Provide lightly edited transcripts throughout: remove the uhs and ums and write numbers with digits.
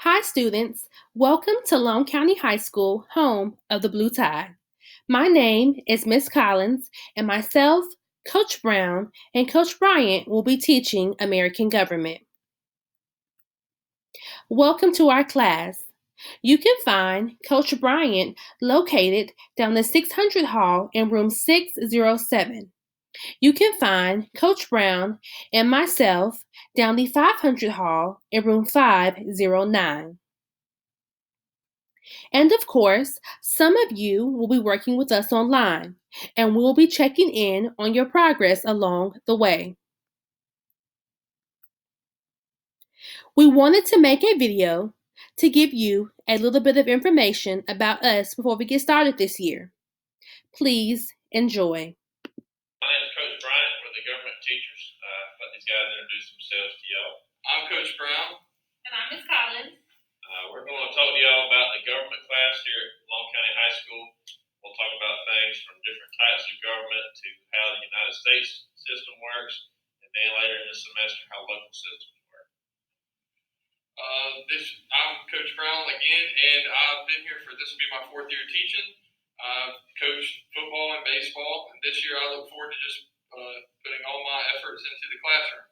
Hi, students. Welcome to Lone County High School, home of the Blue Tide. My name is Miss Collins, and myself, Coach Brown, and Coach Bryant will be teaching American government. Welcome to our class. You can find Coach Bryant located down the 600 hall in room 607. You can find Coach Brown and myself down the 500 hall in room 509. And of course, some of you will be working with us online, and we'll be checking in on your progress along the way. We wanted to make a video to give you a little bit of information about us before we get started this year. Please enjoy. My name is Coach Bryant. We're the government teachers. Let these guys introduce themselves to y'all. I'm Coach Brown. And I'm Miss Collins. We're going to talk to y'all about the government class here at Long County High School. We'll talk about things from different types of government to how the United States system works, and then later in the semester how local systems work. I'm Coach Brown again, and I've been here for this will be my fourth year teaching. I've coached football and baseball, and this year I look forward to just putting all my efforts into the classroom.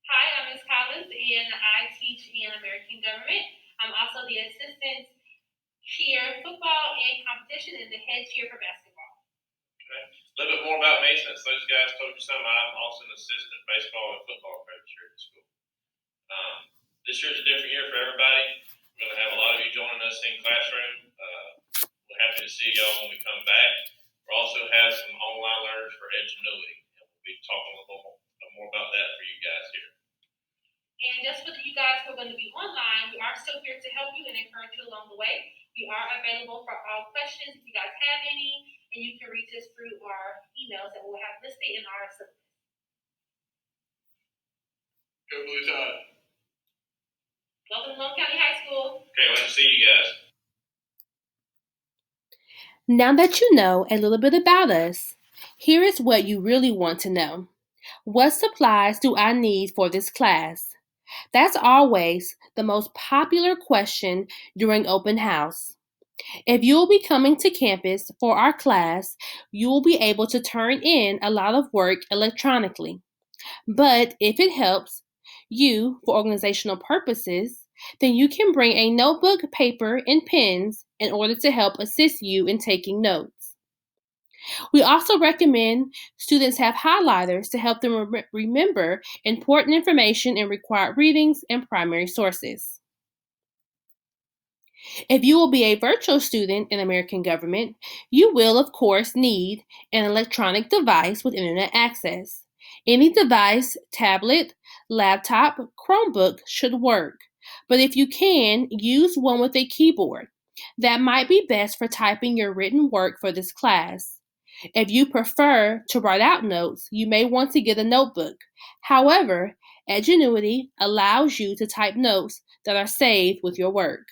Hi, I'm Ms. Collins, and I teach in American government. I'm also the assistant cheer football and competition and the head cheer for basketball. Okay. A little bit more about me, since those guys told you some. I'm also an assistant baseball and football coach here at the school. This year's a different year for everybody. We're going to have a lot of you joining us in classroom. We're happy to see y'all when we come back. We'll also have some online learners for Edgenuity, and we'll be talking a little more about that for you guys here. And just for you guys who are going to be online, we are still here to help you and encourage you along the way. We are available for all questions if you guys have any, and you can reach us through our emails that we'll have listed in our syllabus. Go Blue Tide. Welcome to Lone County High School. Okay, let's see you guys. Now that you know a little bit about us, here is what you really want to know. What supplies do I need for this class? That's always the most popular question during open house. If you'll be coming to campus for our class, you will be able to turn in a lot of work electronically. But if it helps you for organizational purposes, then you can bring a notebook, paper, and pens in order to help assist you in taking notes. We also recommend students have highlighters to help them remember important information in required readings and primary sources. If you will be a virtual student in American government, you will, of course, need an electronic device with internet access. Any device, tablet, laptop, Chromebook should work, but if you can, use one with a keyboard. That might be best for typing your written work for this class. If you prefer to write out notes, you may want to get a notebook. However, Edgenuity allows you to type notes that are saved with your work.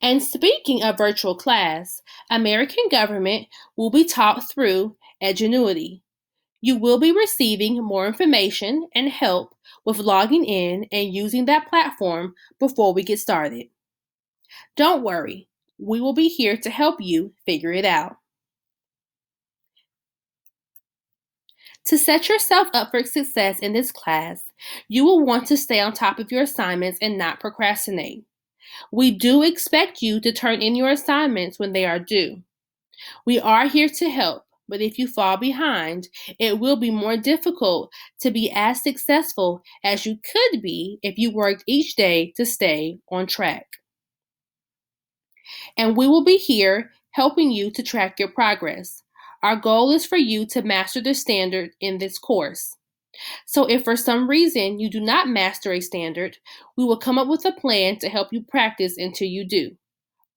And speaking of virtual class, American government will be taught through Edgenuity. You will be receiving more information and help with logging in and using that platform before we get started. Don't worry, we will be here to help you figure it out. To set yourself up for success in this class, you will want to stay on top of your assignments and not procrastinate. We do expect you to turn in your assignments when they are due. We are here to help, but if you fall behind, it will be more difficult to be as successful as you could be if you worked each day to stay on track. And we will be here helping you to track your progress. Our goal is for you to master the standard in this course. So if for some reason you do not master a standard, we will come up with a plan to help you practice until you do.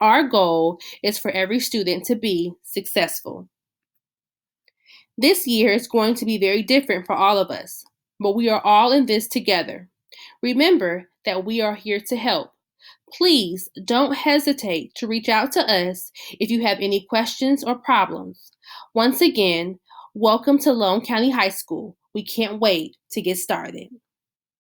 Our goal is for every student to be successful. This year is going to be very different for all of us, but we are all in this together. Remember that we are here to help. Please don't hesitate to reach out to us if you have any questions or problems. Once again, welcome to Lone County High School. We can't wait to get started.